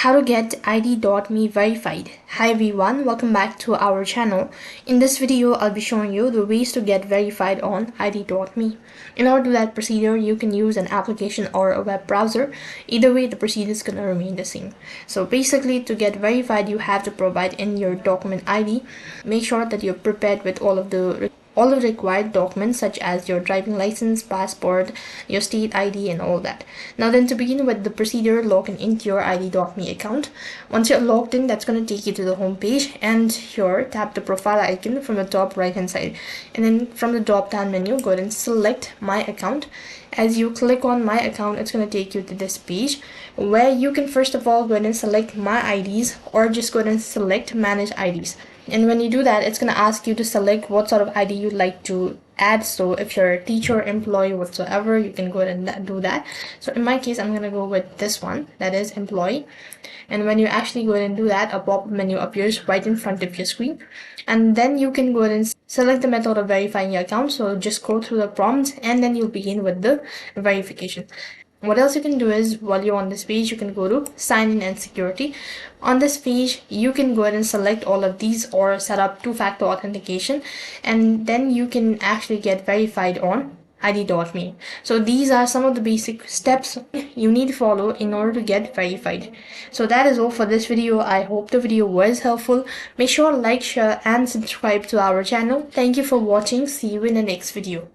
How to get id.me verified. Hi everyone, welcome back to our channel. In this video, I'll be showing you the ways to get verified on id.me. In order to do that procedure, you can use an application or a web browser. Either way, the procedure is going to remain the same. So basically, to get verified, you have to provide in your document ID. Make sure that you're prepared with all of the required documents such as your driving license, passport, your state ID and all that. Now then, to begin with the procedure, log in into your id.me account. Once you're logged in, that's going to take you to the home page, and here tap the profile icon from the top right hand side, and then from the drop down menu go ahead and select my account. As you click on my account, it's going to take you to this page where you can first of all go ahead and select my IDs, or just go ahead and select manage IDs. And when you do that, it's going to ask you to select what sort of ID you'd like to add. So if you're a teacher, employee, whatsoever, you can go ahead and do that. So in my case, I'm going to go with this one, that is employee. And when you actually go ahead and do that, a pop-up menu appears right in front of your screen. And then you can go ahead and select the method of verifying your account. So just go through the prompts and then you'll begin with the verification. What else you can do is, while you're on this page, you can go to sign in and security. On this page, you can go ahead and select all of these or set up two-factor authentication, and then you can actually get verified on id.me. So these are some of the basic steps you need to follow in order to get verified. So that is all for this video. I hope the video was helpful. Make sure to like, share and subscribe to our channel. Thank you for watching. See you in the next video.